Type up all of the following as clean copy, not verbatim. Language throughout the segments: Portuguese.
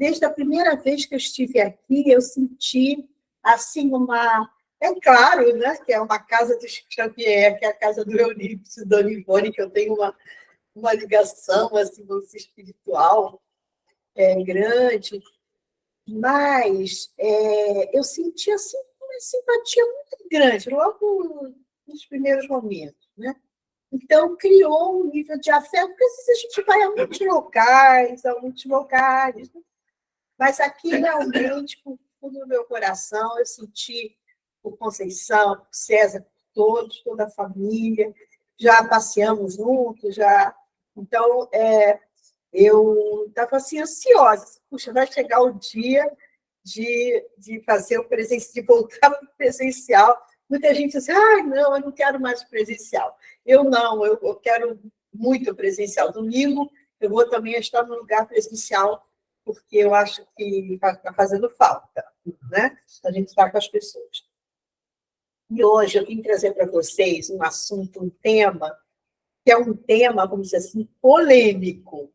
desde a primeira vez que eu estive aqui, eu senti assim uma... É claro, né, que é uma casa do Chico Xavier, que é a casa do Eurípides e Dona Ivone, que eu tenho uma ligação assim, espiritual grande, mas eu senti assim, uma simpatia muito grande, logo nos primeiros momentos, né? Então, criou um nível de afeto, porque às vezes a gente vai a muitos locais, né? Mas aqui, realmente, com tudo no meu coração, eu senti por Conceição, por César, por todos, toda a família, já passeamos juntos, já... Então, eu estava assim, ansiosa. Puxa, vai chegar o dia de fazer o presencial, de voltar para o presencial. Muita gente diz, não, eu não quero mais presencial. Eu não, eu quero muito presencial. Domingo eu vou também estar no lugar presencial, porque eu acho que está fazendo falta, né? A gente está com as pessoas. E hoje eu vim trazer para vocês um assunto, um tema, que é um tema, vamos dizer assim, polêmico.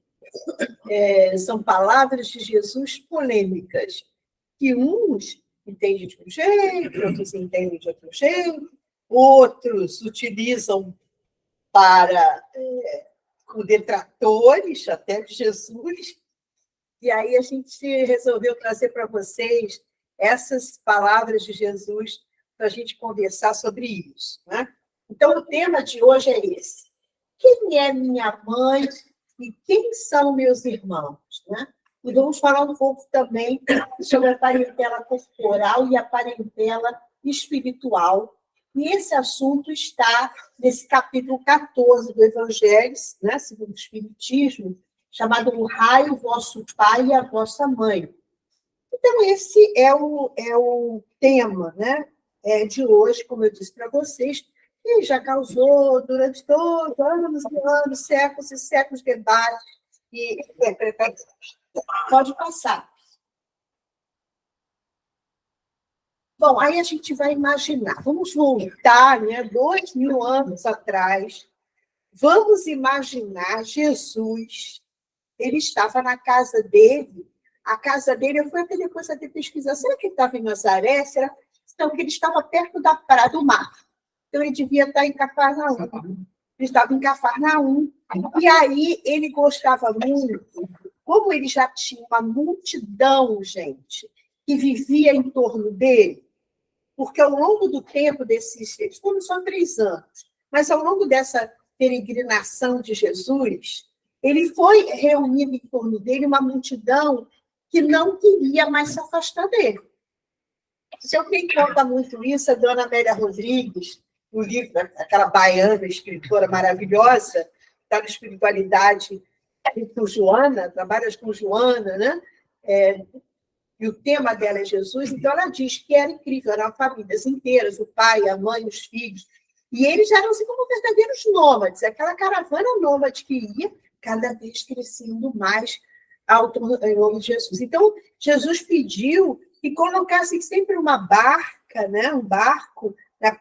São palavras de Jesus polêmicas, que uns entendem de um jeito, outros entendem de outro jeito, outros utilizam para como detratores até de Jesus. E aí a gente resolveu trazer para vocês essas palavras de Jesus para a gente conversar sobre isso, né? Então, o tema de hoje é esse. Quem é minha mãe e quem são meus irmãos, né? E vamos falar um pouco também sobre a parentela corporal e a parentela espiritual. E esse assunto está nesse capítulo 14 do Evangelho, né, segundo o Espiritismo, chamado Honrai o vosso pai e a vossa mãe. Então, esse é o tema, né, de hoje, como eu disse para vocês, e já causou durante todos anos e anos, séculos e séculos de debate e interpretações. Pode passar. Bom, aí a gente vai imaginar, vamos voltar, né, 2000 anos atrás, vamos imaginar Jesus, ele estava na casa dele, a casa dele, eu fui até depois até pesquisar, será que ele estava em Nazaré? Não, que ele estava perto da praia do mar. Então, ele devia estar em Cafarnaum. Ele estava em Cafarnaum. E aí, ele gostava muito, como ele já tinha uma multidão, gente, que vivia em torno dele, porque ao longo do tempo desses... Eles foram só 3 anos, mas ao longo dessa peregrinação de Jesus, ele foi reunindo em torno dele uma multidão que não queria mais se afastar dele. Quem conta muito isso é a dona Amélia Rodrigues, no livro, aquela baiana, escritora maravilhosa, está na espiritualidade com Joana, trabalha com Joana, né? E o tema dela é Jesus, então ela diz que era incrível, eram famílias inteiras, o pai, a mãe, os filhos, e eles eram assim como verdadeiros nômades, aquela caravana nômade que ia, cada vez crescendo mais em nome de Jesus. Então, Jesus pediu que colocassem sempre uma barca, né, um barco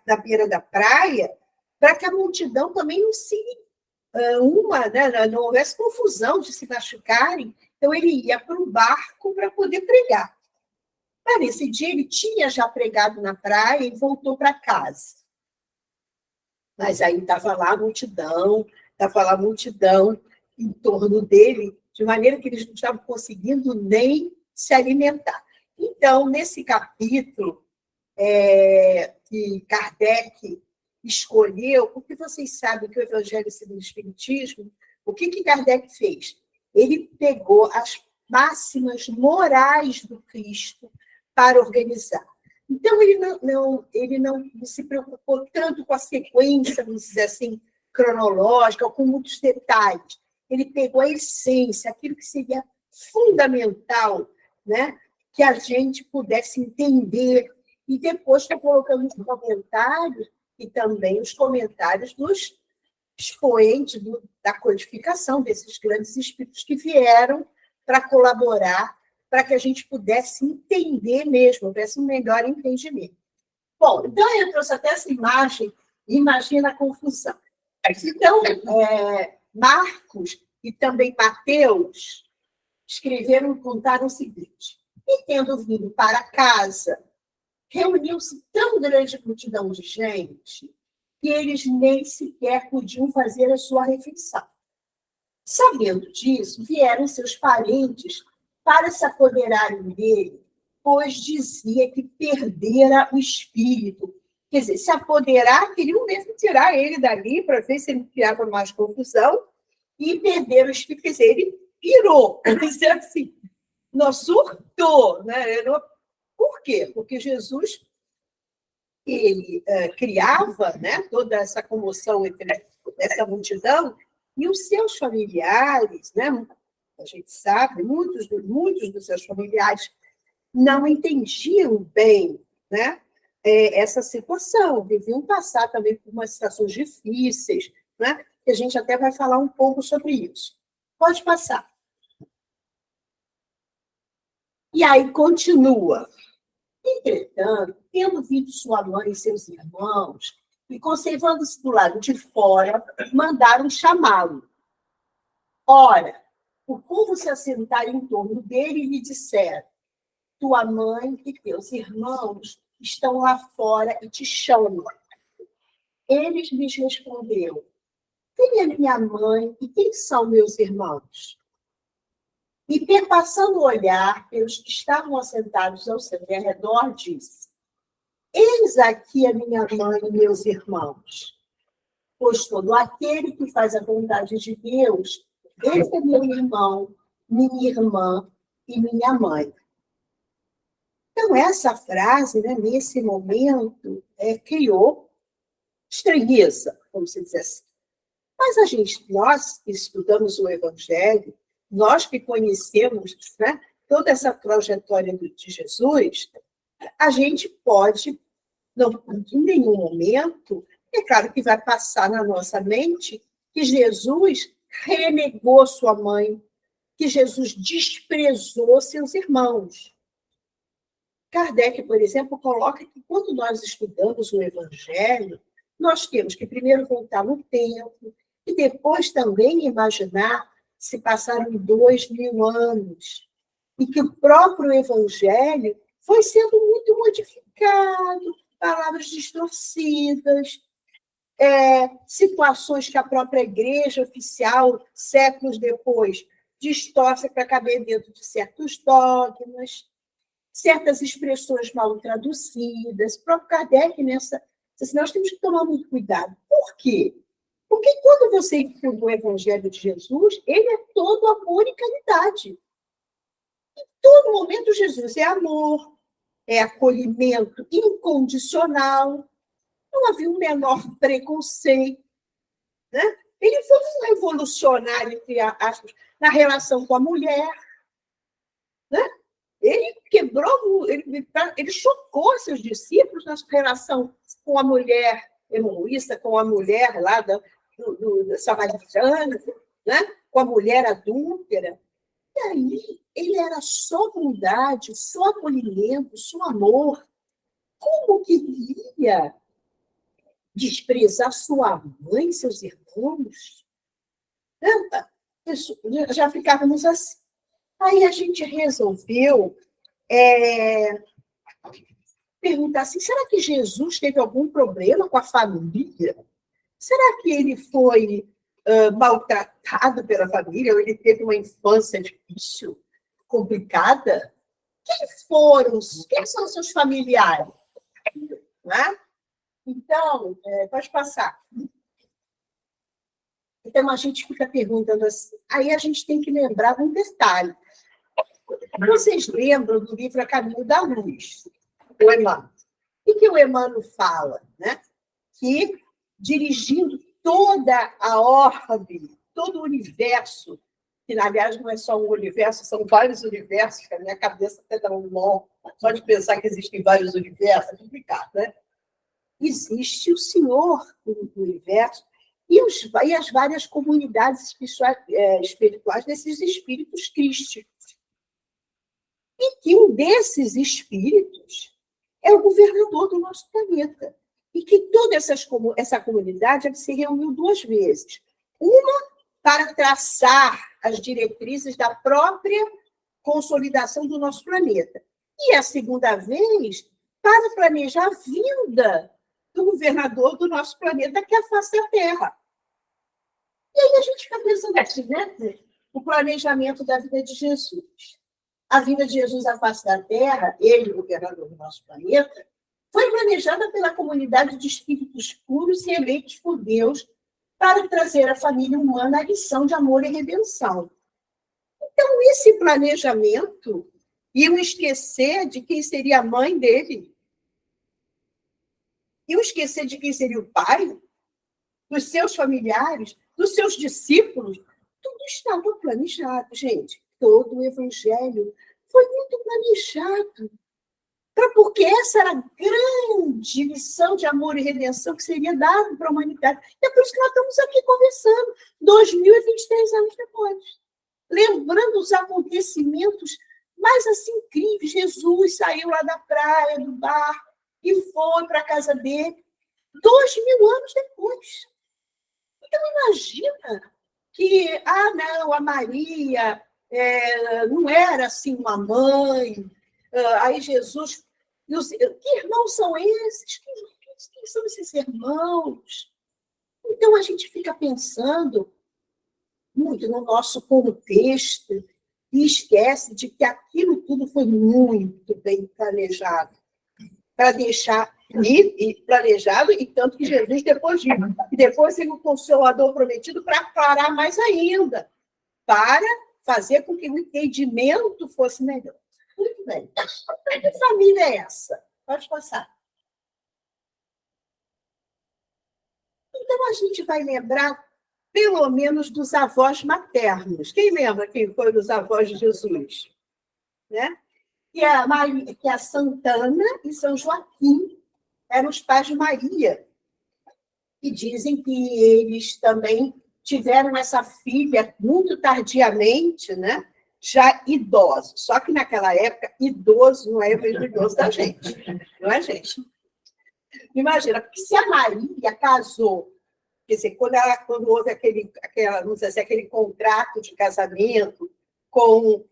na beira da praia, para que a multidão também não se né, não houvesse confusão de se machucarem. Então, ele ia para um barco para poder pregar. Mas, nesse dia, ele tinha já pregado na praia e voltou para casa. Mas aí estava lá a multidão em torno dele, de maneira que eles não estavam conseguindo nem se alimentar. Então, nesse capítulo que Kardec escolheu, porque vocês sabem que o Evangelho segundo o Espiritismo, o que Kardec fez? Ele pegou as máximas morais do Cristo para organizar. Então, ele não se preocupou tanto com a sequência, vamos dizer assim, cronológica, ou com muitos detalhes. Ele pegou a essência, aquilo que seria fundamental, né, que a gente pudesse entender. E depois foi colocando os comentários, e também os comentários dos expoentes da codificação, desses grandes espíritos que vieram para colaborar, para que a gente pudesse entender mesmo, tivesse um melhor entendimento. Bom, então eu trouxe até essa imagem, imagina a confusão. Então, Marcos e também Mateus, escreveram e contaram o seguinte: e tendo vindo para casa, reuniu-se tão grande multidão de gente que eles nem sequer podiam fazer a sua refeição. Sabendo disso, vieram seus parentes para se apoderarem dele, pois dizia que perdera o espírito. Quer dizer, se apoderar, queriam mesmo tirar ele dali para ver se ele criava mais confusão e perder o espírito. Quer dizer, ele pirou, vamos dizer assim, não surtou. Né? Por quê? Porque Jesus ele criava, né, toda essa comoção entre essa multidão, e os seus familiares, né, a gente sabe, muitos dos seus familiares não entendiam bem, né, essa situação, deviam passar também por umas situações difíceis, né, que a gente até vai falar um pouco sobre isso. Pode passar. E aí continua. Entretanto, tendo visto sua mãe e seus irmãos, e conservando-se do lado de fora, mandaram chamá-lo. Ora, o povo se assentaram em torno dele e lhe disseram: tua mãe e teus irmãos estão lá fora e te chamam. Eles lhes responderam: quem é minha mãe e quem são meus irmãos? E, perpassando o olhar pelos que estavam assentados ao seu redor, disse: eis aqui a minha mãe e meus irmãos. Pois todo aquele que faz a vontade de Deus, esse é meu irmão, minha irmã e minha mãe. Então, essa frase, né, nesse momento, criou estranheza, vamos dizer assim. Mas nós que estudamos o Evangelho, nós que conhecemos, né, toda essa trajetória de Jesus, a gente pode, não, em nenhum momento, é claro que vai passar na nossa mente que Jesus renegou sua mãe, que Jesus desprezou seus irmãos. Kardec, por exemplo, coloca que quando nós estudamos o Evangelho, nós temos que primeiro voltar no tempo e depois também imaginar se passaram 2000 anos e que o próprio Evangelho foi sendo muito modificado, palavras distorcidas, situações que a própria igreja oficial, séculos depois, distorce para caber dentro de certos dogmas, certas expressões mal traduzidas. O próprio Kardec, nós temos que tomar muito cuidado. Por quê? Porque quando você estuda o Evangelho de Jesus, ele é todo amor e caridade. Em todo momento, Jesus é amor, é acolhimento incondicional, não havia um menor preconceito. Né? Ele foi um revolucionário, entre aspas, na relação com a mulher. Né? Ele quebrou, ele chocou seus discípulos na relação com a mulher hemoísta, com a mulher lá da samaritana, né? Com a mulher adúltera. E aí, ele era só bondade, só acolhimento, só amor. Como que ia desprezar sua mãe, seus irmãos? Já ficávamos assim. Aí a gente resolveu perguntar assim, será que Jesus teve algum problema com a família? Será que ele foi maltratado pela família? Ou ele teve uma infância difícil, complicada? Quem são seus familiares? Né? Então, pode passar. Então, a gente fica perguntando assim. Aí a gente tem que lembrar um detalhe. Vocês lembram do livro A Caminho da Luz, do Emmanuel? O que o Emmanuel fala? Né? Que, dirigindo toda a orbe, todo o universo, que, aliás, não é só um universo, são vários universos, que a minha cabeça até dá um nó, só de pensar que existem vários universos, é complicado, né? Existe o Senhor do universo e as várias comunidades espirituais desses espíritos crísticos. E que um desses espíritos é o governador do nosso planeta. E que toda essa comunidade se reuniu 2 vezes. Uma para traçar as diretrizes da própria consolidação do nosso planeta. E a segunda vez, para planejar a vinda do governador do nosso planeta, que é a face da Terra. E aí a gente fica pensando aqui, né? O planejamento da vida de Jesus. A vinda de Jesus à face da Terra, ele, o governador do nosso planeta, foi planejada pela comunidade de espíritos puros e eleitos por Deus para trazer à família humana a lição de amor e redenção. Então, esse planejamento e o esquecer de quem seria a mãe dele, e o esquecer de quem seria o pai, dos seus familiares, dos seus discípulos, tudo estava planejado, gente. Todo o evangelho foi muito planejado. Porque essa era a grande lição de amor e redenção que seria dada para a humanidade. E é por isso que nós estamos aqui conversando, 2023 anos depois. Lembrando os acontecimentos mais assim incríveis. Jesus saiu lá da praia, do barco, e foi para a casa dele 2000 anos depois. Então, imagina que, não, a Maria não era assim uma mãe, aí Jesus... Que irmãos são esses? Quem são esses irmãos? Então, a gente fica pensando muito no nosso contexto e esquece de que aquilo tudo foi muito bem planejado para deixar planejado, e tanto que Jesus depois disso, e depois ele o Consolador prometido para aclarar mais ainda, para fazer com que o entendimento fosse melhor. Muito bem. Que família é essa? Pode passar. Então, a gente vai lembrar, pelo menos, dos avós maternos. Quem lembra quem foi dos avós de Jesus? Né? Que a Santana e São Joaquim eram os pais de Maria. E dizem que eles também tiveram essa filha muito tardiamente, né? Já idoso. Só que naquela época, idoso não é o mesmo idoso da gente. Não é, gente? Imagina, porque se a Maria casou, quer dizer, quando houve aquele contrato de casamento com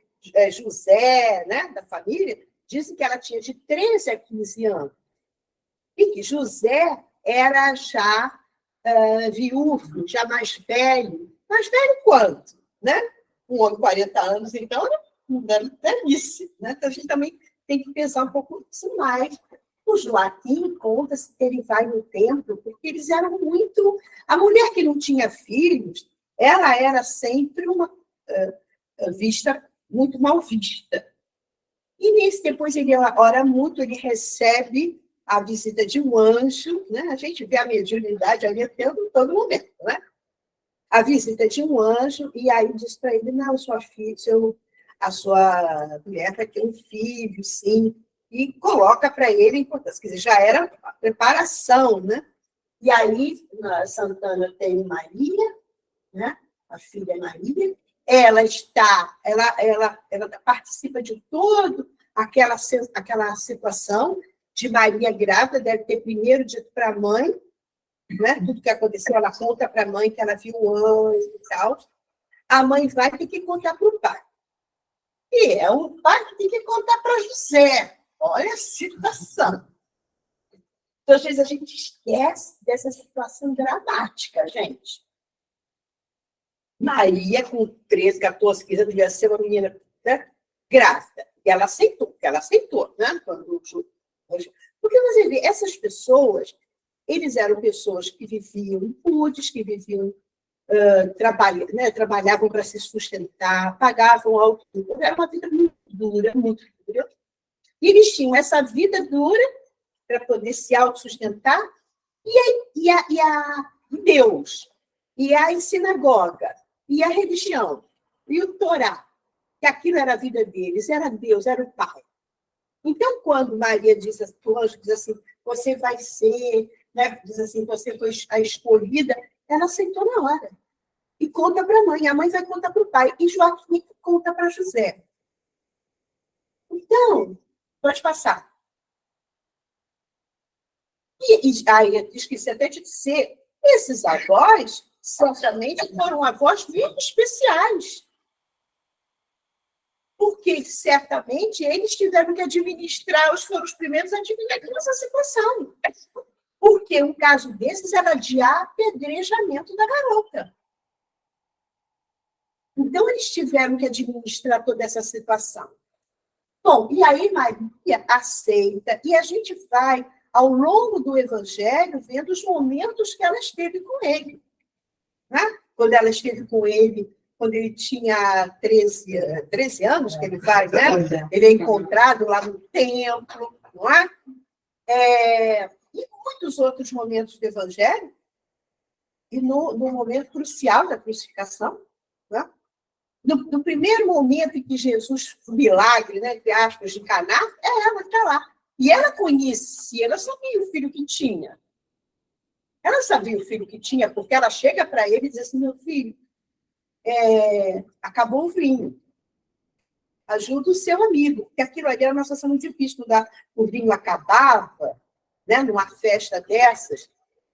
José, né, da família, dizem que ela tinha de 13 a 15 anos. E que José era já viúvo, já mais velho. Mais velho quanto? Né? Um homem de 40 anos, então, era velhice. Né? Então, a gente também tem que pensar um pouco nisso mais. O Joaquim conta-se que ele vai no templo, porque eles eram muito... A mulher que não tinha filhos, ela era sempre uma vista muito mal vista. E depois ele ora muito, ele recebe a visita de um anjo, né? A gente vê a mediunidade ali todo momento, né? A visita de um anjo, e aí diz para ele, não, sua filha, a sua mulher vai ter um filho, sim, e coloca para ele a importância, quer dizer, já era a preparação, né? E aí, Santana tem Maria, né? A filha Maria, ela participa de toda aquela situação de Maria grávida, deve ter primeiro dito para a mãe, né? Tudo que aconteceu, ela conta para a mãe que ela viu um anjo e tal. A mãe vai ter que contar para o pai. E é o pai que tem que contar para José. Olha a situação. Então, às vezes, a gente esquece dessa situação dramática, gente. Maria, com 13, 14, 15 anos, devia ser uma menina, né, grávida. E ela aceitou, né? Porque você vê, essas pessoas, eles eram pessoas que viviam pudes, que viviam, trabalhavam para se sustentar, pagavam alto. Era uma vida muito dura, muito dura. E eles tinham essa vida dura para poder se autossustentar, e Deus, e a sinagoga, e a religião, e o Torá, que aquilo era a vida deles, era Deus, era o Pai. Então, quando Maria diz, o anjo diz assim, você vai ser, né, diz assim, você foi a escolhida, ela aceitou na hora. E conta para a mãe vai contar para o pai, e Joaquim conta para José. Então, pode passar. E aí, esqueci até de dizer, esses avós certamente foram avós muito especiais, porque certamente eles tiveram que administrar, foram os primeiros a administrar essa situação, porque um caso desses era de apedrejamento da garota. Então, eles tiveram que administrar toda essa situação. Bom, e aí Maria aceita, e a gente vai, ao longo do Evangelho, vendo os momentos que ela esteve com ele. Né? Quando ela esteve com ele, quando ele tinha 13 anos, que ele vai, né? Ele é encontrado lá no templo, não é? E muitos outros momentos do Evangelho, e no momento crucial da crucificação, né? No primeiro momento em que Jesus, o milagre, né, entre aspas, de Caná, ela que está lá. E ela conhecia, ela sabia o filho que tinha. Ela sabia o filho que tinha, porque ela chega para ele e diz assim, meu filho, acabou o vinho. Ajuda o seu amigo. Porque aquilo ali era uma situação muito difícil. Quando o vinho acabava, né, numa festa dessas,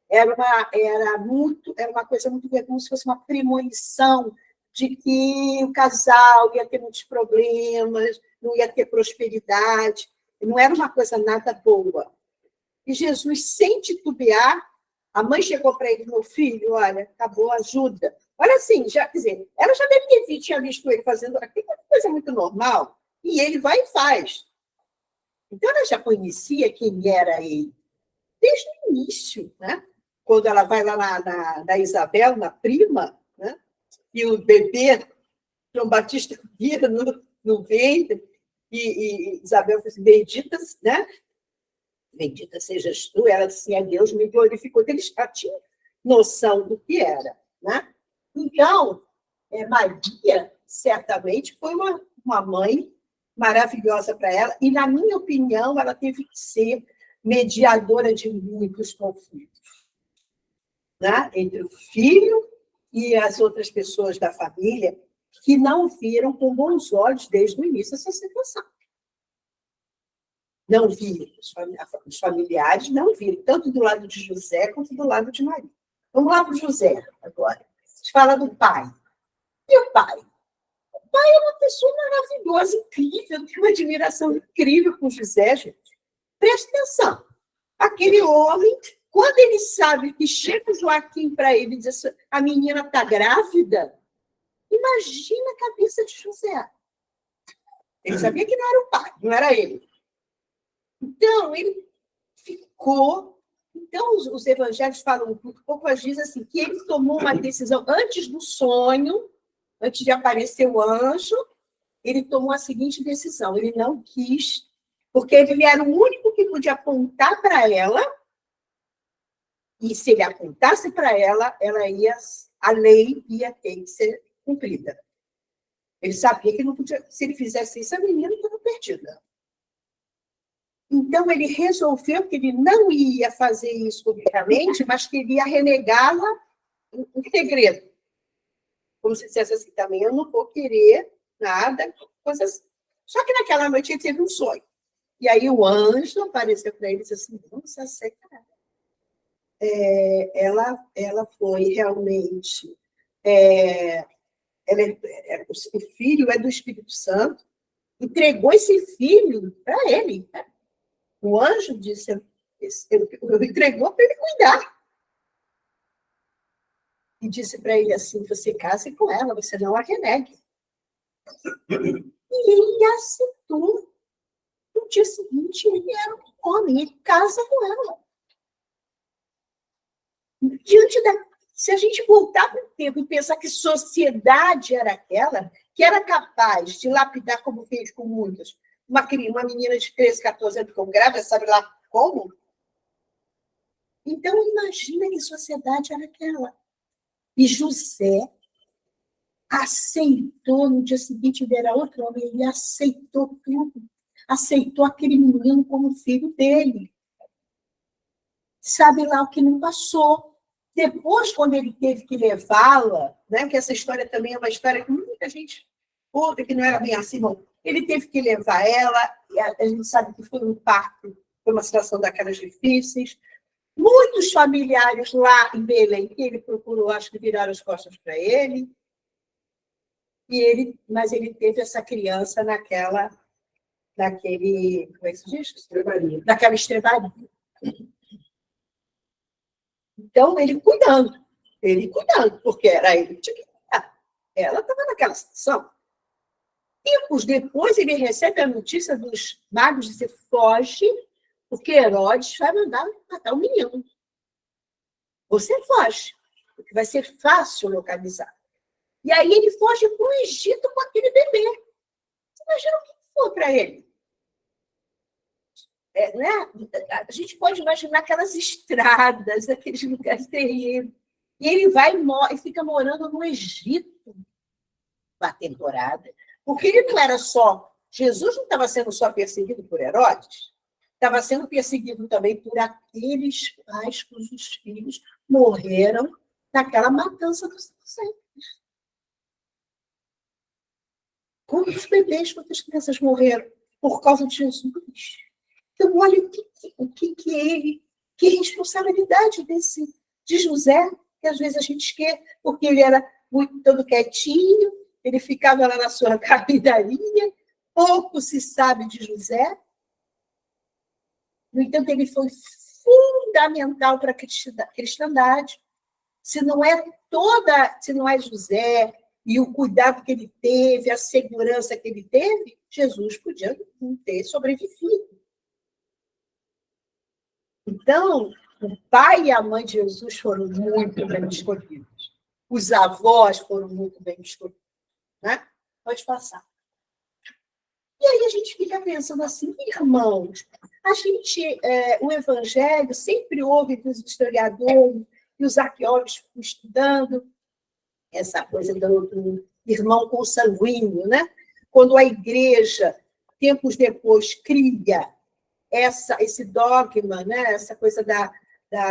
era uma coisa muito como se fosse uma premonição de que o casal ia ter muitos problemas, não ia ter prosperidade, não era uma coisa nada boa. E Jesus, sem titubear, a mãe chegou para ele, meu filho, olha, acabou, ajuda. Olha assim, quer dizer, ela já tinha visto ele fazendo aquilo, uma coisa muito normal, e ele vai e faz. Então, ela já conhecia quem era ele, desde o início, né? Quando ela vai lá na Isabel, na prima, né? E o bebê, João Batista, vira no ventre, e Isabel fala assim, bendita, né? Bendita sejas tu, ela disse, a Deus me glorificou, que eles já tinham noção do que era, né? Então, Maria, certamente, foi uma mãe maravilhosa para ela, e, na minha opinião, ela teve que ser mediadora de muitos conflitos, né? Entre o filho e as outras pessoas da família que não viram com bons olhos desde o início essa situação. Não viram, os familiares não viram, tanto do lado de José quanto do lado de Maria. Vamos lá para o José agora. A gente fala do pai. E o pai? O pai é uma pessoa maravilhosa, incrível, eu tenho uma admiração incrível com José, gente. Presta atenção. Aquele homem, quando ele sabe que chega o Joaquim para ele e diz assim, a menina está grávida, imagina a cabeça de José. Ele sabia que não era o pai, não era ele. Então, ele ficou... Então, os evangelhos falam um pouco, dizem assim, que ele tomou uma decisão antes do sonho, antes de aparecer o anjo, ele tomou a seguinte decisão, ele não quis, porque ele era o único que podia apontar para ela, e se ele apontasse para ela, a lei ia ter que ser cumprida. Ele sabia que não podia, se ele fizesse isso, a menina estava perdida. Então, ele resolveu que ele não ia fazer isso publicamente, mas queria renegá-la em segredo. Como se dissesse assim, também eu não vou querer nada, coisas. Só que naquela noite ele teve um sonho. E aí o anjo apareceu para ele e disse assim, nossa, cara. Ela foi realmente... o filho é do Espírito Santo, entregou esse filho para ele. Né? O anjo disse, entregou para ele cuidar. E disse para ele assim, você case com ela, você não a renegue. E ele aceitou. No dia seguinte, ele era um homem, ele casa com ela. Se a gente voltar para o tempo e pensar que sociedade era aquela, que era capaz de lapidar, como fez com muitas, uma menina de 13, 14 anos ficou grávida, sabe lá como? Então, imagina que sociedade era aquela. E José aceitou, no dia seguinte, ele era outro homem, ele aceitou tudo. Aceitou aquele menino como filho dele. Sabe lá o que não passou. Depois, quando ele teve que levá-la, né, que essa história também é uma história que muita gente ouve, que não era bem assim, não. Ele teve que levar ela, e a gente sabe que foi um parto, foi uma situação daquelas difíceis, Muitos familiares lá em Belém, que ele procurou, acho que viraram as costas para ele, mas ele teve essa criança naquele, como é que se diz? Estrebaria. Naquela estrebaria. Então, ele cuidando, porque era ele que tinha que cuidar. Ela estava naquela situação. Tempos depois, ele recebe a notícia dos magos de dizer: foge, porque Herodes vai mandar matar o menino. Você foge, porque vai ser fácil localizar. E aí ele foge para o Egito com aquele bebê. Você imagina o que foi para ele? Né? A gente pode imaginar aquelas estradas, aqueles lugares terríveis. E ele vai e fica morando no Egito, uma temporada. Porque ele não era só... Jesus não estava sendo só perseguido por Herodes, estava sendo perseguido também por aqueles pais cujos filhos morreram naquela matança dos inocentes. Quantos bebês, quantas crianças morreram por causa de Jesus? Então, olha que responsabilidade de José, que às vezes a gente esquece, porque ele era muito todo quietinho, ele ficava lá na sua capidaria, pouco se sabe de José. No entanto, ele foi fundamental para a cristandade. Se não é José e o cuidado que ele teve, a segurança que ele teve, Jesus podia não ter sobrevivido. Então, o pai e a mãe de Jesus foram muito bem escolhidos. Os avós foram muito bem escolhidos. Né? Pode passar. E aí a gente fica pensando assim, irmãos, o Evangelho sempre houve entre os historiadores e os arqueólogos estudando essa coisa do irmão consanguíneo, né? Quando a igreja, tempos depois, cria esse dogma, né? Essa coisa da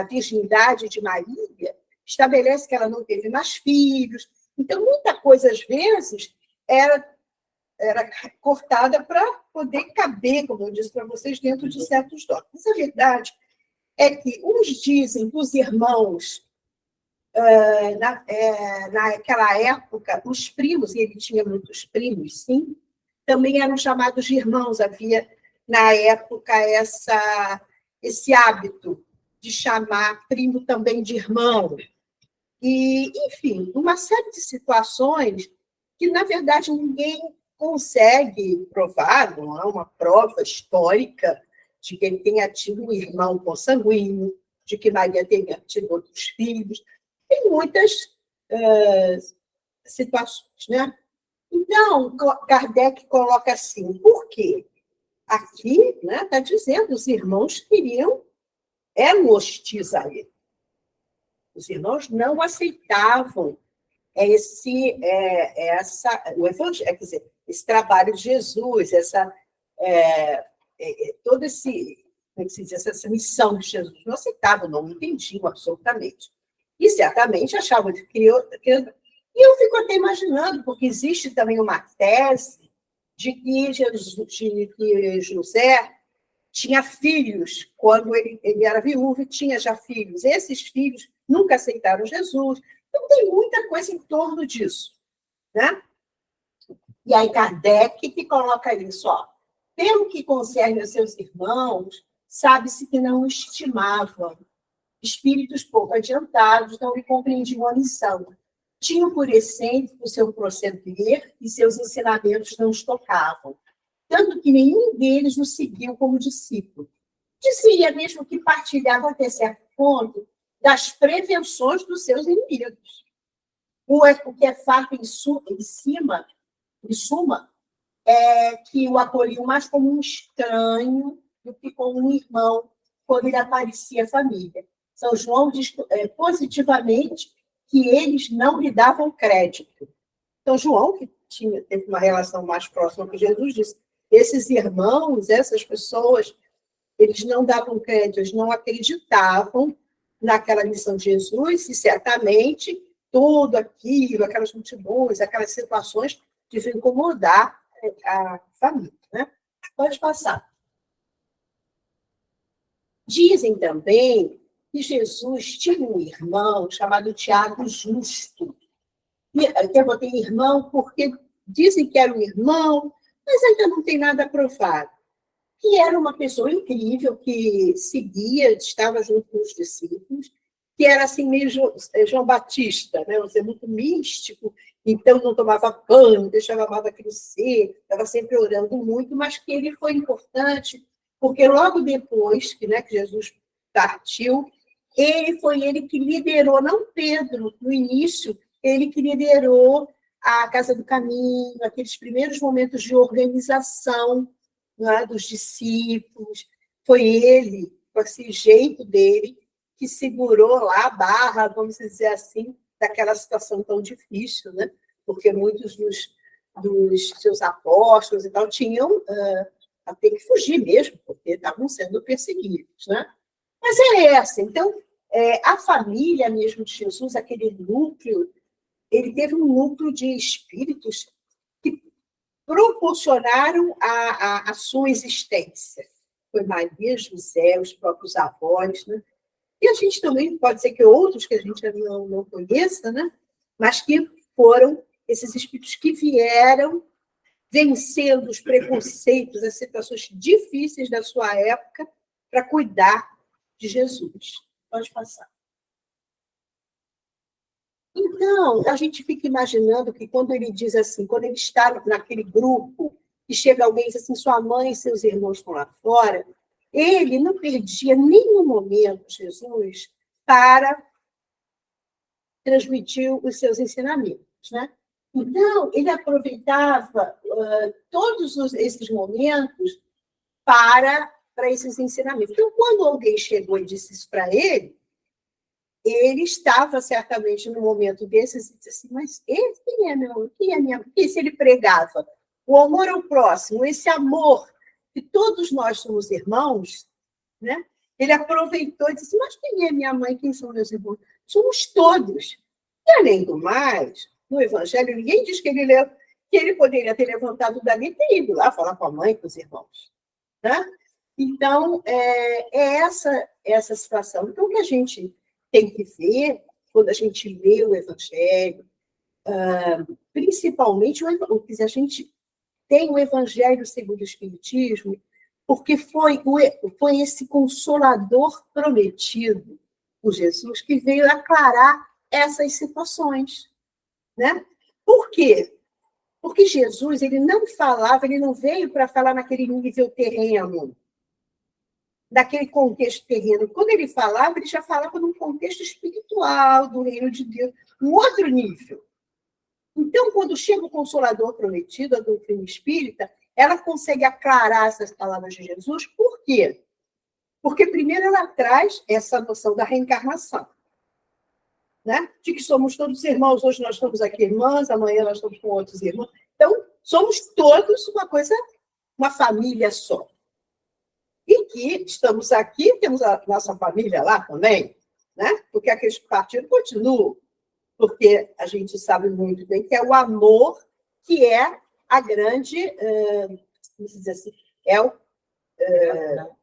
virgindade de Maria, estabelece que ela não teve mais filhos. Então, muita coisa, às vezes, era cortada para poder caber, como eu disse para vocês, dentro de certos dogmas. A verdade é que uns dizem dos irmãos, naquela época, os primos, e ele tinha muitos primos, sim, também eram chamados de irmãos. Havia, na época, esse hábito de chamar primo também de irmão. E, enfim, uma série de situações que, na verdade, ninguém consegue provar, não há uma prova histórica de que ele tenha tido um irmão consanguíneo, de que Maria tenha tido outros filhos. Tem muitas situações, né? Então, Kardec coloca assim, por quê? Aqui está dizendo, os irmãos eram hostis a ele. Os irmãos não aceitavam o evangelho, quer dizer, esse trabalho de Jesus, todo como é que se diz, essa missão de Jesus, não aceitavam, não entendiam absolutamente. E certamente achavam que e eu fico até imaginando, porque existe também uma tese de que José tinha filhos quando ele era viúvo e tinha já filhos. Esses filhos nunca aceitaram Jesus. Então, tem muita coisa em torno disso. Né? E aí, Kardec que coloca isso. Pelo que concerne aos seus irmãos, sabe-se que não o estimavam. Espíritos pouco adiantados não lhe compreendiam a missão. Tinham por essência o seu proceder e seus ensinamentos não os tocavam. Tanto que nenhum deles o seguiu como discípulo. Dizia mesmo que partilhava até certo ponto das prevenções dos seus inimigos. O que é fato em suma, é que o acolhiam mais como um estranho do que como um irmão, quando ele aparecia à família. São João diz positivamente que eles não lhe davam crédito. Então, João, que teve uma relação mais próxima com Jesus, disse: esses irmãos, essas pessoas, eles não davam crédito, eles não acreditavam naquela missão de Jesus, e certamente tudo aquilo, aquelas multidões, aquelas situações, deviam incomodar a família. Né? Pode passar. Dizem também que Jesus tinha um irmão chamado Tiago Justo. Eu botei irmão porque dizem que era um irmão, mas ainda não tem nada provado. Que era uma pessoa incrível, que seguia, estava junto com os discípulos, que era assim meio João Batista, né? Muito místico, então não tomava banho, deixava a barba crescer, estava sempre orando muito, mas que ele foi importante, porque logo depois que Jesus partiu, foi ele que liderou, não Pedro, no início, ele que liderou a Casa do Caminho, aqueles primeiros momentos de organização, né, dos discípulos. Foi ele, com esse jeito dele, que segurou lá a barra, vamos dizer assim, daquela situação tão difícil, né? Porque muitos dos seus apóstolos e tal tinham a ter que fugir mesmo, porque estavam sendo perseguidos, né? Mas é essa. Então, a família mesmo de Jesus, aquele núcleo, ele teve um núcleo de espíritos que proporcionaram a sua existência. Foi Maria, José, os próprios avós, né? E a gente também, pode ser que outros que a gente não conheça, né? Mas que foram esses espíritos que vieram vencendo os preconceitos, as situações difíceis da sua época para cuidar de Jesus. Pode passar. Então, a gente fica imaginando que quando ele diz assim, quando ele está naquele grupo, e chega alguém e diz assim, sua mãe e seus irmãos estão lá fora, ele não perdia nenhum momento, Jesus, para transmitir os seus ensinamentos, né? Então, ele aproveitava todos esses momentos para esses ensinamentos. Então, quando alguém chegou e disse isso para ele estava certamente no momento desses e disse assim, mas quem é minha? Porque se ele pregava o amor ao próximo, esse amor que todos nós somos irmãos, né? Ele aproveitou e disse, mas quem é minha mãe? Quem são meus irmãos? Somos todos. E, além do mais, no Evangelho, ninguém diz que ele poderia ter levantado dali e ter ido lá falar com a mãe, com os irmãos. Né? Então, essa situação. Então, o que a gente tem que ver, quando a gente lê o Evangelho, principalmente o que a gente tem o Evangelho segundo o Espiritismo, porque foi esse consolador prometido por Jesus que veio aclarar essas situações. Né? Por quê? Porque Jesus ele não falava, ele não veio para falar naquele nível terreno, daquele contexto terreno. Quando ele falava, ele já falava num contexto espiritual, do reino de Deus, um outro nível. Então, quando chega o Consolador Prometido, a doutrina espírita, ela consegue aclarar essas palavras de Jesus. Por quê? Porque, primeiro, ela traz essa noção da reencarnação, né? De que somos todos irmãos. Hoje nós estamos aqui irmãs, amanhã nós estamos com outros irmãos. Então, somos todos uma família só. E que estamos aqui, temos a nossa família lá também, né? Porque aqueles partidos continuam, porque a gente sabe muito bem que é o amor que é a grande, como se diz assim,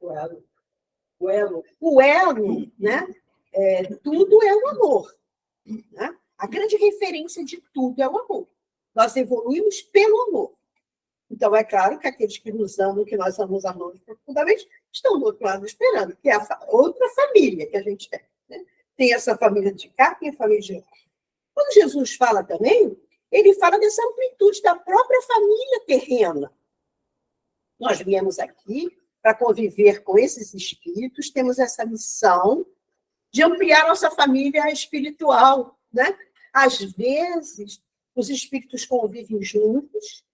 o elo, né? Tudo é o amor. Né? A grande referência de tudo é o amor. Nós evoluímos pelo amor. Então, é claro que aqueles que nos amam, que nós amamos profundamente, estão do outro lado esperando, que é a outra família que a gente tem. Né? Tem essa família de cá, tem a família de lá. Quando Jesus fala também, ele fala dessa amplitude da própria família terrena. Nós viemos aqui para conviver com esses espíritos, temos essa missão de ampliar nossa família espiritual. Né? Às vezes, os espíritos convivem juntos,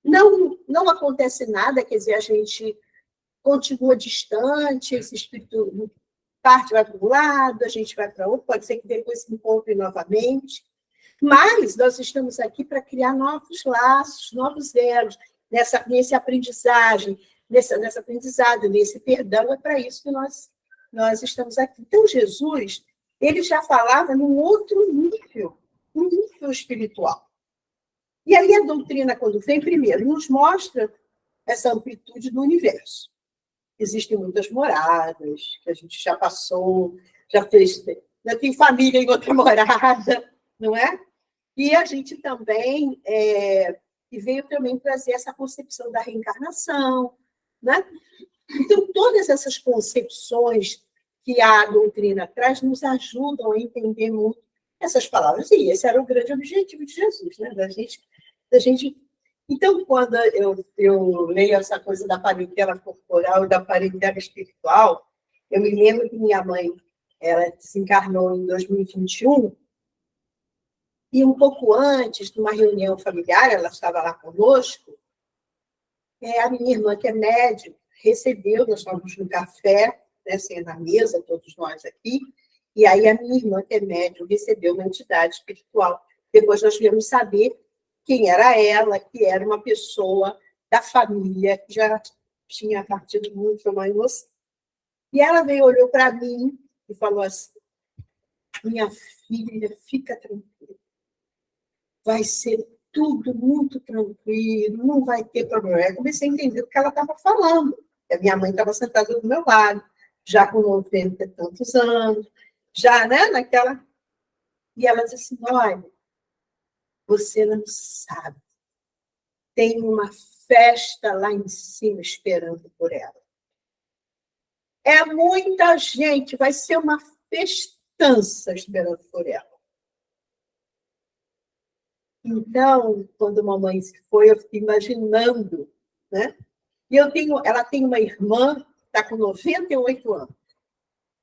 não acontece nada, quer dizer, a gente continua distante, esse espírito parte vai para um lado, a gente vai para outro, pode ser que depois se encontre novamente, mas nós estamos aqui para criar novos laços, novos elos, nesse aprendizagem, nessa aprendizado, nesse perdão, é para isso que nós estamos aqui. Então, Jesus, ele já falava num outro nível, um nível espiritual. E aí a doutrina, quando vem, primeiro, nos mostra essa amplitude do universo. existem muitas moradas, que a gente já passou, já fez, já tem família em outra morada, não é? E a gente também e veio também trazer essa concepção da reencarnação, né? Então, todas essas concepções que a doutrina traz nos ajudam a entender muito essas palavras. E esse era o grande objetivo de Jesus, né? Da gente... Então, quando eu leio essa coisa da parentela corporal e da parentela espiritual, eu me lembro que minha mãe, ela desencarnou em 2021, e um pouco antes, numa reunião familiar, ela estava lá conosco, a minha irmã, que é médica, recebeu, nós estávamos no café, né, na mesa, todos nós aqui, e aí a minha irmã, que é médium, recebeu uma entidade espiritual. Depois nós viemos saber quem era ela, que era uma pessoa da família, que já tinha partido muito, uma emoção. E ela veio, olhou para mim e falou assim, minha filha, fica tranquila, vai ser tudo muito tranquilo, não vai ter problema. Eu comecei a entender o que ela estava falando. A minha mãe estava sentada do meu lado, já com 90 e tantos anos, já, né, naquela... E ela disse assim, olha, você não sabe, tem uma festa lá em cima esperando por ela. É muita gente, vai ser uma festança esperando por ela. Então, quando a mamãe se foi, eu fiquei imaginando, né? E ela tem uma irmã que está com 98 anos,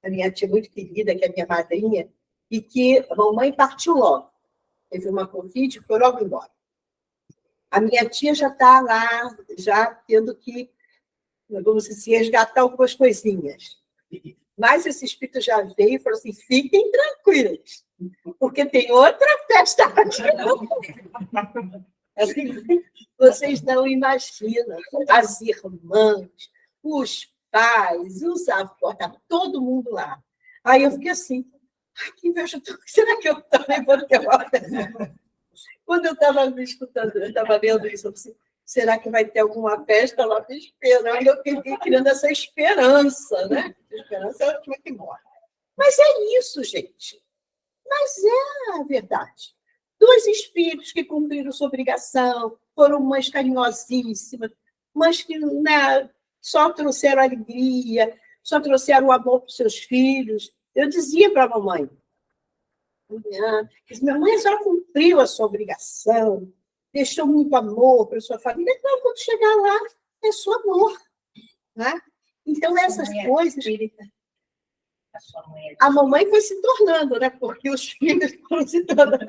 a minha tia muito querida, que é minha madrinha, e que a mamãe partiu logo. Teve uma Covid e foi logo embora. A minha tia já está lá, já tendo que, vamos dizer, resgatar algumas coisinhas. Mas esse espírito já veio e falou assim, fiquem tranquilos, porque tem outra festa aqui. Assim, vocês não imaginam, as irmãs, os pais, os avós, tá todo mundo lá. Aí eu fiquei assim, que inveja, será que eu também vou ter uma festa? Quando eu estava me escutando, eu estava vendo isso, eu pensei, será que vai ter alguma festa lá me esperando? Eu fiquei criando essa esperança, né? A esperança é a última que morre. Mas é isso, gente. Mas é a verdade. Dois espíritos que cumpriram sua obrigação, foram mães carinhosíssimas, mães que, né, só trouxeram alegria, só trouxeram o amor para os seus filhos. Eu dizia para a mamãe, minha mãe só cumpriu a sua obrigação, deixou muito amor para a sua família, então, quando chegar lá, é só amor. Né? Então, essas coisas... A mamãe foi se tornando, né? Porque os filhos foram se tornando.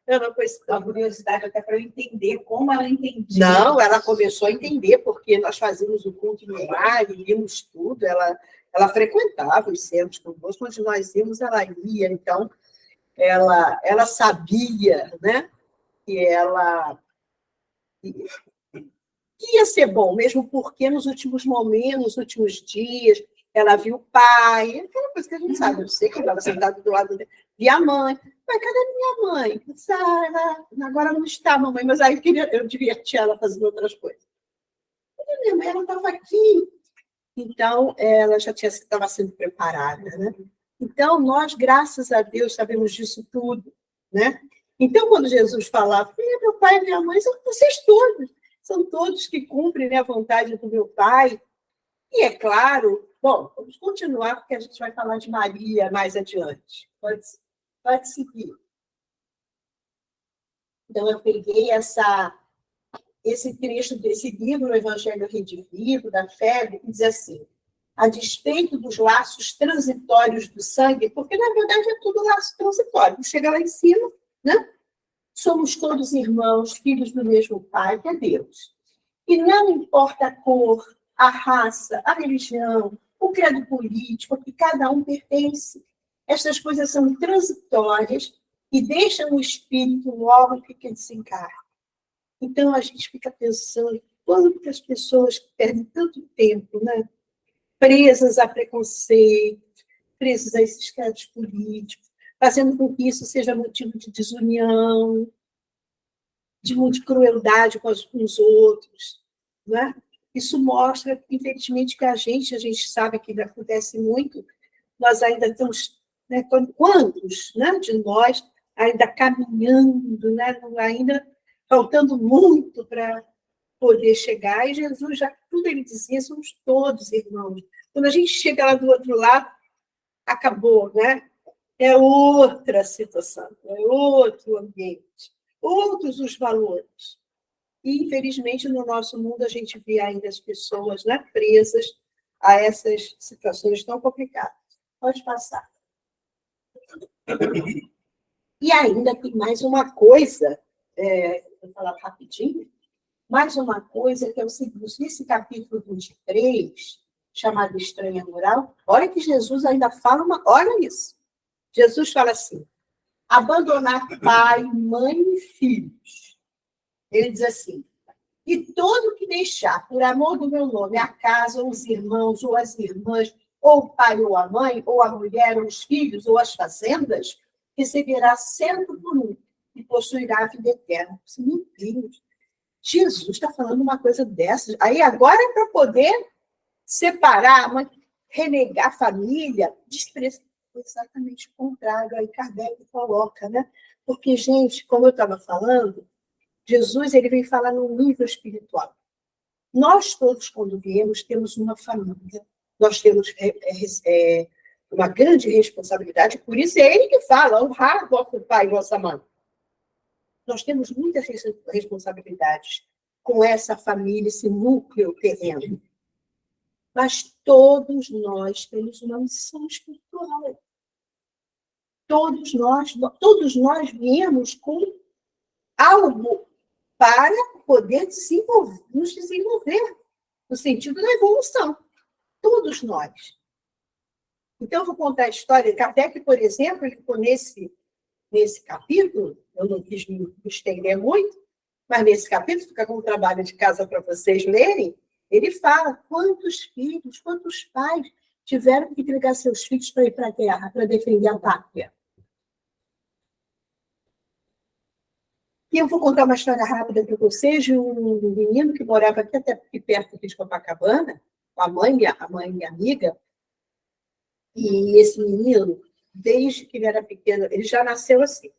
Ela foi se tornando. A curiosidade até para eu entender como ela entendia. Não, ela começou a entender, porque nós fazíamos o culto no lar, líamos tudo, ela frequentava os centros conosco, onde nós íamos, ela ia, então ela sabia, né? Que ia ser bom, mesmo porque nos últimos momentos, nos últimos dias, ela viu o pai, aquela coisa que a gente sabe, eu sei que eu estava sentada do lado dele, vi a mãe, mas cadê minha mãe? Agora não está, mamãe, mas aí eu divertia ela fazendo outras coisas. Minha mãe, ela estava aqui. Então, ela já estava sendo preparada, né? Então, nós, graças a Deus, sabemos disso tudo, né? Então, quando Jesus falava, meu pai e minha mãe, são vocês todos, são todos que cumprem, né, a vontade do meu pai. E é claro, bom, vamos continuar, porque a gente vai falar de Maria mais adiante. Pode seguir. Então, eu peguei esse trecho desse livro, o Evangelho Redivivo, da Fé, que diz assim, a despeito dos laços transitórios do sangue, porque, na verdade, é tudo laço transitório. Chega lá em cima, né? Somos todos irmãos, filhos do mesmo Pai, que é Deus. E não importa a cor, a raça, a religião, o credo político, que cada um pertence. Estas coisas são transitórias e deixam o espírito no órgão que desencarna. Então, a gente fica pensando, quando que as pessoas perdem tanto tempo, né? Presas a preconceito, presas a esses credos políticos, fazendo com que isso seja motivo de desunião, de muita crueldade com os outros, né? Isso mostra, infelizmente, que a gente sabe que acontece muito, nós ainda estamos, né, quantos, né, de nós ainda caminhando, né, ainda faltando muito para poder chegar, e Jesus já, tudo ele dizia, somos todos irmãos. Quando a gente chega lá do outro lado, acabou, né? É outra situação, é outro ambiente, outros os valores. E, infelizmente, no nosso mundo, a gente vê ainda as pessoas, né, presas a essas situações tão complicadas. Pode passar. E ainda tem mais uma coisa, vou falar rapidinho, mais uma coisa que é o seguinte, nesse capítulo 23, chamado Estranha Moral, olha que Jesus ainda fala olha isso. Jesus fala assim, abandonar pai, mãe e filhos. Ele diz assim, e todo que deixar, por amor do meu nome, a casa, ou os irmãos, ou as irmãs, ou o pai ou a mãe, ou a mulher, ou os filhos, ou as fazendas, receberá 100 por 1 e possuirá a vida eterna. Meu Deus, Jesus está falando uma coisa dessas. Aí agora é para poder separar, renegar a família, desprezar. Exatamente o contrário, aí Kardec coloca, né? Porque, gente, como eu estava falando, Jesus ele vem falar no nível espiritual. Nós todos, quando viemos, temos uma família, nós temos uma grande responsabilidade, por isso é ele que fala, honrar vosso pai e vossa mãe. Nós temos muitas responsabilidades com essa família, esse núcleo terreno. Mas todos nós temos uma missão espiritual. Todos nós viemos com algo para poder nos desenvolver, no sentido da evolução. Todos nós. Então, eu vou contar a história. Kardec, por exemplo, ele ficou nesse capítulo, eu não quis me estender muito, mas nesse capítulo, fica com um trabalho de casa para vocês lerem, ele fala quantos filhos, quantos pais tiveram que entregar seus filhos para ir para a guerra, para defender a pátria. E eu vou contar uma história rápida para vocês de um menino que morava até aqui perto de Copacabana, com a mãe e a amiga. E esse menino, desde que ele era pequeno, ele já nasceu assim.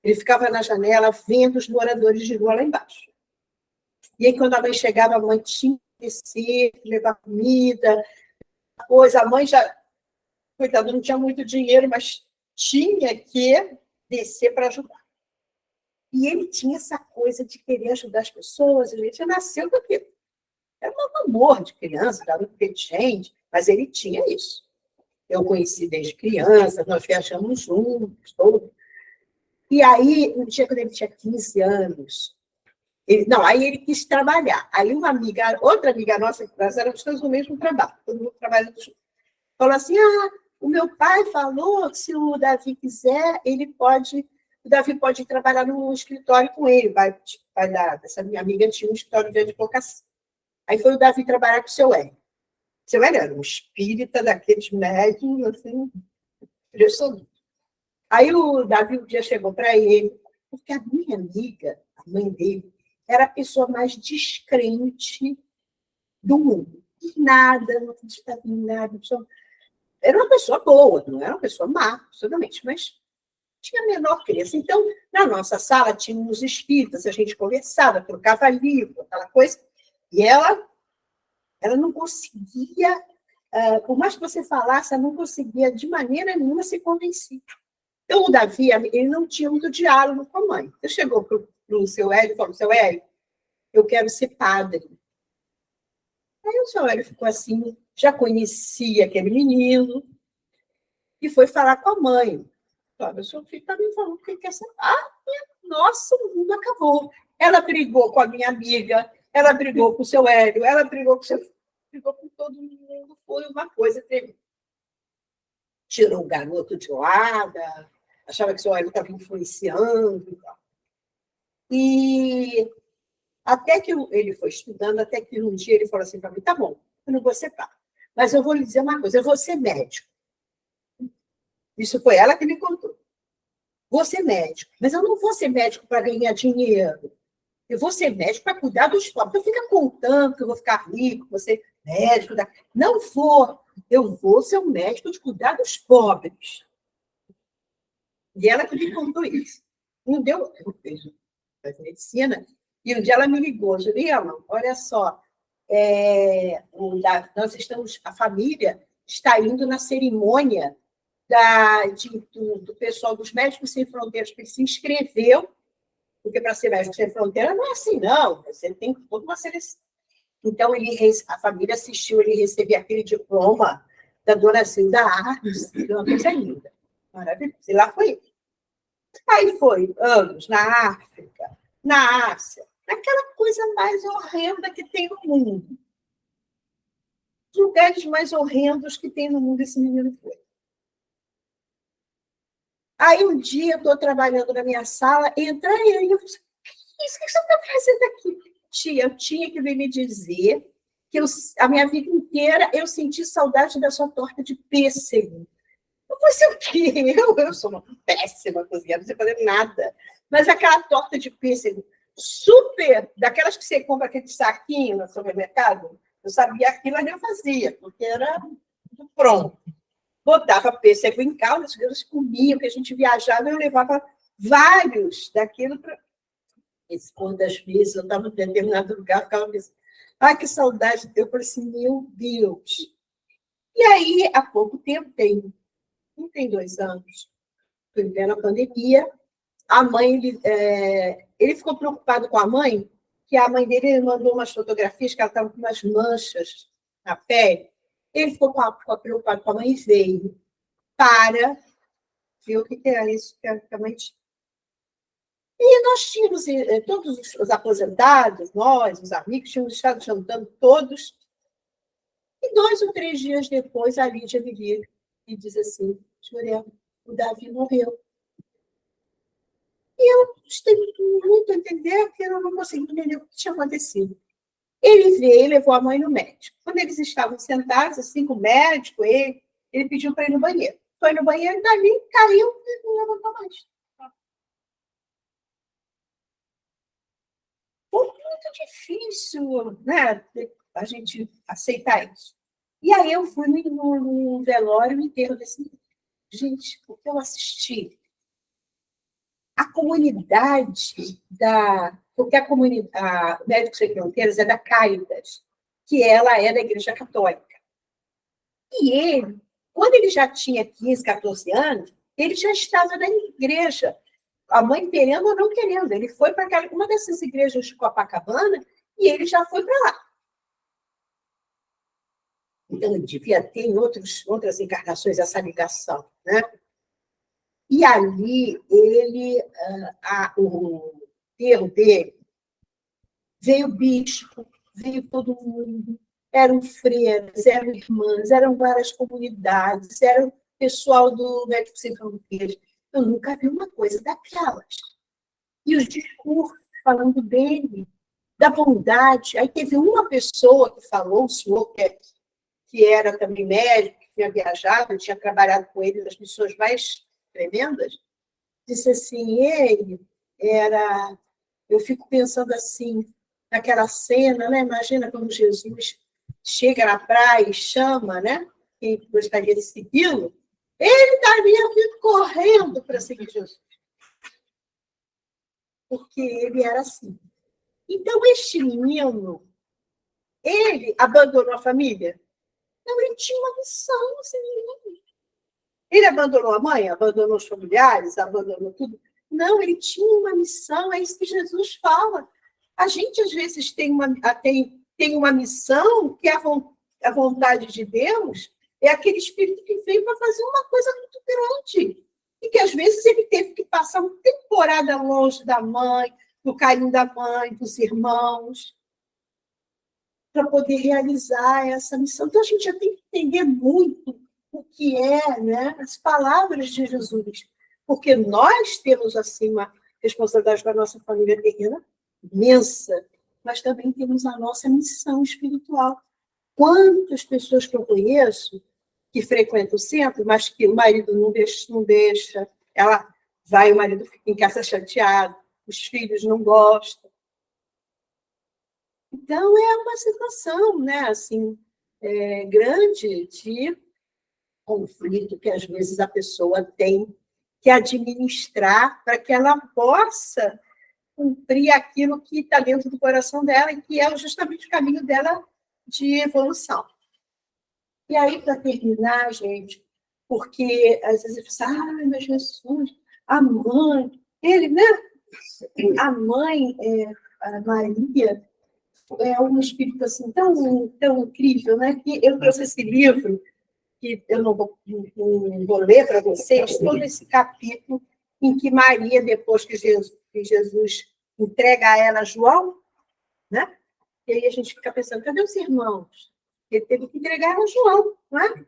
Ele ficava na janela vendo os moradores de rua lá embaixo. E aí, quando a mãe chegava, a mãe tinha que descer, levar comida, coisa. A mãe já, coitado, não tinha muito dinheiro, mas tinha que descer para ajudar. E ele tinha essa coisa de querer ajudar as pessoas. Ele já nasceu com aquilo. Era um amor de criança, era inteligente, mas ele tinha isso. Eu conheci desde criança, nós viajamos juntos, todos. E aí, um dia, quando ele tinha 15 anos, aí ele quis trabalhar. Aí outra amiga nossa, nós éramos todos no mesmo trabalho, todo mundo trabalhando junto, falou assim, o meu pai falou que se o Davi quiser, o Davi pode trabalhar no escritório com ele, essa minha amiga tinha um escritório de advocacia. Aí foi o Davi trabalhar com o seu Hélio. O seu Hélio era um espírita daqueles médiums, assim, impressionante. Aí o Davi um dia chegou para ele, porque a minha amiga, a mãe dele, era a pessoa mais descrente do mundo. Nada, não acreditava em nada. Era uma pessoa boa, não era uma pessoa má, absolutamente, mas tinha a menor crença. Então, na nossa sala, tinha uns espíritas, a gente conversava, trocava livro, aquela coisa, e ela não conseguia, por mais que você falasse, ela não conseguia de maneira nenhuma se convencer. Então, o Davi, ele não tinha muito diálogo com a mãe. Então, chegou para o seu Hélio e falou, seu Hélio, eu quero ser padre. Aí o seu Hélio ficou assim, já conhecia aquele menino, e foi falar com a mãe. O seu filho está me falando que ele quer ser padre. Nossa, o mundo acabou. Ela brigou com a minha amiga, ela brigou com o seu Hélio, ela brigou com todo mundo. Foi uma coisa tremenda. Tirou o garoto de lado, achava que o seu Hélio estava influenciando e tal. E até que ele foi estudando, até que um dia ele falou assim para mim, tá bom, eu não vou ser padre, mas eu vou lhe dizer uma coisa, eu vou ser médico. Isso foi ela que me contou. Vou ser médico, mas eu não vou ser médico para ganhar dinheiro. Eu vou ser médico para cuidar dos pobres. Então, fica contando que eu vou ficar rico, vou ser médico. Não vou. Eu vou ser um médico de cuidar dos pobres. E ela que me contou isso. Não deu, eu fiz medicina, e um dia ela me ligou, Juliana, olha só, nós estamos, a família está indo na cerimônia do pessoal dos Médicos Sem Fronteiras, que ele se inscreveu, porque para ser médico sem fronteira não é assim, não, você tem toda uma seleção. Então, a família assistiu, ele recebeu aquele diploma da dona Zilda Arnes, uma coisa linda, maravilhoso. E lá foi. Aí foi anos na África, na Ásia, naquela coisa mais horrenda que tem no mundo. Os lugares mais horrendos que tem no mundo, esse menino foi. Aí um dia eu estou trabalhando na minha sala, entra ele, eu disse, isso que você está fazendo aqui? Tia, eu tinha que vir me dizer que a minha vida inteira eu senti saudade da sua torta de pêssego. Você o quê? Eu sou uma péssima cozinheira, não sei fazer nada. Mas aquela torta de pêssego super, daquelas que você compra aquele saquinho no supermercado, eu sabia aquilo, mas eu fazia, porque era pronto. Botava pêssego em calda, as crianças comiam, que a gente viajava, eu levava vários daquilo para... Quantas vezes eu estava em determinado lugar, ficava pensando, ai, que saudade. Eu falei assim, meu Deus. E aí, há pouco tempo, tem 2 anos, foi na pandemia, a mãe, ele ficou preocupado com a mãe, que a mãe dele mandou umas fotografias que ela estava com umas manchas na pele. Ele ficou preocupado com a mãe e veio para ver o que era isso que a mãe tinha. E nós tínhamos, todos os aposentados, nós, os amigos, tínhamos estado jantando todos. E 2 ou 3 dias depois, a Lídia me liga e diz assim, Juliana, o Davi morreu. E eu gostei muito a entender, porque eu não consegui entender o que tinha acontecido. Ele veio e levou a mãe no médico. Quando eles estavam sentados, assim, com o médico, ele pediu para ir no banheiro. Foi no banheiro, dali caiu e não levantou mais. Foi muito difícil, né, a gente aceitar isso. E aí eu fui no velório inteiro desse... Gente, o que eu assisti? A comunidade porque a comunidade, Médicos Sem Fronteiras é da Cáritas, que ela é da Igreja Católica. E ele, quando ele já tinha 15, 14 anos, ele já estava na igreja, a mãe querendo ou não querendo. Ele foi para uma dessas igrejas de Copacabana e ele já foi para lá. Então, ele devia ter em outras encarnações essa ligação, né? E ali, o enterro dele, veio bispo, veio todo mundo, eram freiras, eram irmãs, eram várias comunidades, era o pessoal do Médicos Sem Fronteiras. Eu nunca vi uma coisa daquelas. E os discursos falando dele, da bondade. Aí teve uma pessoa que falou, um senhor que era também médico, que tinha viajado, tinha trabalhado com ele nas missões mais tremendas, disse assim, eu fico pensando assim, naquela cena, né? Imagina quando Jesus chega na praia e chama, né? Quem gostaria de segui-lo, ele estaria vindo correndo para seguir Jesus. Porque ele era assim. Então, este menino, ele abandonou a família? Não, ele tinha uma missão, esse menino. Ele abandonou a mãe, abandonou os familiares, abandonou tudo. Não, ele tinha uma missão, é isso que Jesus fala. A gente, às vezes, tem uma missão que é a vontade de Deus, é aquele espírito que veio para fazer uma coisa muito grande. E que, às vezes, ele teve que passar uma temporada longe da mãe, do carinho da mãe, dos irmãos, para poder realizar essa missão. Então, a gente já tem que entender muito o que é, né, as palavras de Jesus, porque nós temos, assim, uma responsabilidade com a nossa família terrena imensa, mas também temos a nossa missão espiritual. Quantas pessoas que eu conheço que frequentam o centro, mas que o marido não deixa, ela vai, o marido fica em casa chateado, os filhos não gostam. Então, é uma situação, né, assim, grande de conflito que, às vezes, a pessoa tem que administrar para que ela possa cumprir aquilo que está dentro do coração dela e que é justamente o caminho dela de evolução. E aí, para terminar, gente, porque às vezes eu falo, ai, meu Jesus, a mãe, ele, né? A mãe, a Maria, é um espírito assim tão incrível, né? Que eu trouxe esse livro, que eu não vou ler para vocês, todo esse capítulo em que Maria, depois que Jesus entrega a ela João, né? E aí a gente fica pensando, cadê os irmãos? Ele teve que entregar a João, não é?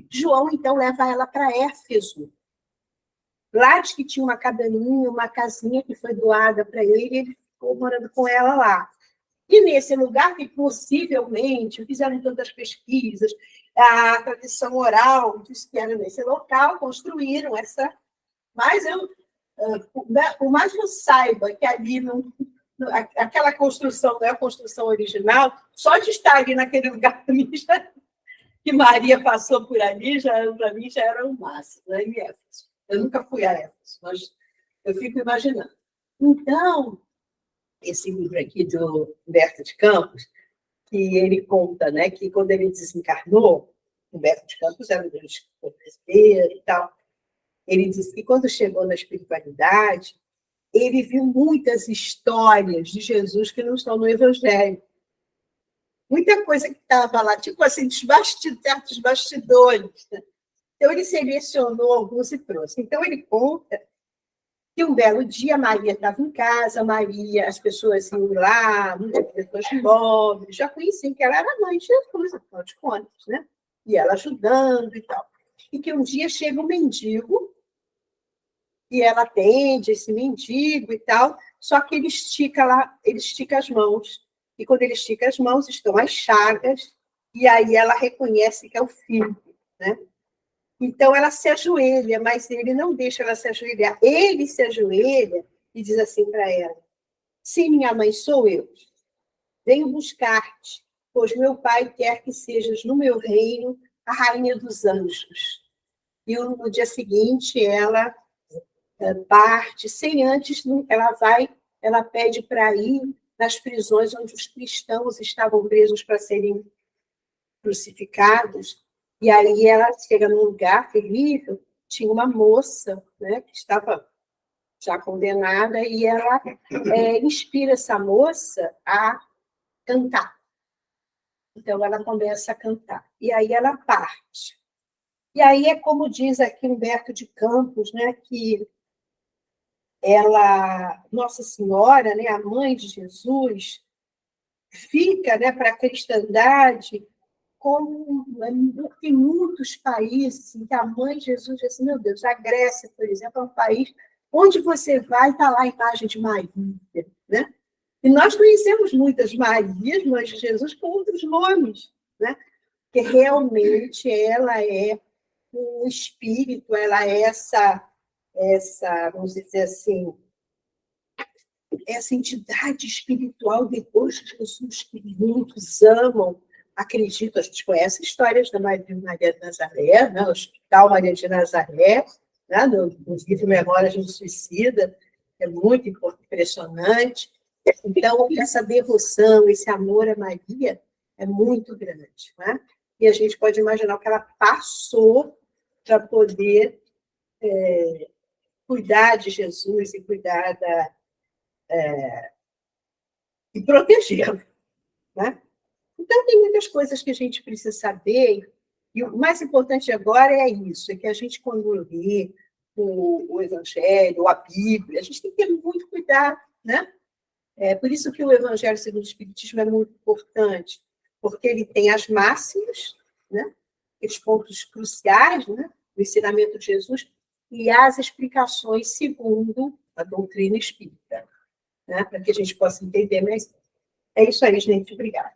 João, então, leva ela para Éfeso. Lá diz que tinha uma cabaninha, uma casinha que foi doada para ele, e ele ficou morando com ela lá. E nesse lugar que possivelmente fizeram tantas pesquisas, a tradição oral diz que era nesse local, construíram essa. Mas por mais que eu saiba que ali aquela construção não é a construção original, só de estar ali naquele lugar que Maria passou por ali, para mim já era o máximo, né, em Éfeso. Eu nunca fui a Éfeso, mas eu fico imaginando. Então, esse livro aqui do Humberto de Campos, que ele conta, né, que quando ele desencarnou, Humberto de Campos era um grande brasileiro e tal, ele disse que quando chegou na espiritualidade, ele viu muitas histórias de Jesus que não estão no Evangelho. Muita coisa que estava lá, tipo assim, certos bastidores. Né? Então, ele selecionou alguns e trouxe. Então, ele conta que um belo dia Maria estava em casa, as pessoas iam lá, muitas pessoas pobres, já conheciam que ela era mãe de Jesus, afinal de contas, né? E ela ajudando e tal. E que um dia chega um mendigo, e ela atende esse mendigo e tal, só que ele estica as mãos. E quando ele estica as mãos, estão as chagas, e aí ela reconhece que é o filho, né? Então, ela se ajoelha, mas ele não deixa ela se ajoelhar. Ele se ajoelha e diz assim para ela: sim, minha mãe, sou eu. Venho buscar-te, pois meu pai quer que sejas no meu reino a rainha dos anjos. E no dia seguinte, ela parte, sem antes, ela pede para ir nas prisões onde os cristãos estavam presos para serem crucificados. E aí ela chega num lugar terrível, tinha uma moça, né, que estava já condenada, e ela inspira essa moça a cantar. Então, ela começa a cantar. E aí ela parte. E aí é como diz aqui Humberto de Campos, né, que Nossa Senhora, né, a mãe de Jesus, fica, né, para a cristandade como em muitos países em que a mãe de Jesus diz assim, meu Deus, a Grécia, por exemplo, é um país onde você vai, está lá a imagem de Maria, né? E nós conhecemos muitas Marias, mães de Jesus, com outros nomes, né? Porque realmente ela é um espírito, ela é vamos dizer assim, essa entidade espiritual depois de Jesus que muitos amam, acredito, a gente conhece histórias da Maria de Nazaré, né? O Hospital Maria de Nazaré, né? no livro Memórias de um Suicida, é muito impressionante. Então, essa devoção, esse amor a Maria é muito grande. Né? E a gente pode imaginar o que ela passou para poder cuidar de Jesus e cuidar e protegê-lo. Né? Então, tem muitas coisas que a gente precisa saber, e o mais importante agora é isso, é que a gente, quando lê o Evangelho, ou a Bíblia, a gente tem que ter muito cuidado, né? É por isso que o Evangelho segundo o Espiritismo é muito importante, porque ele tem as máximas, né? Aqueles pontos cruciais, né? Do ensinamento de Jesus, e as explicações segundo a doutrina espírita, né? Para que a gente possa entender melhor. É isso aí, gente. Obrigada.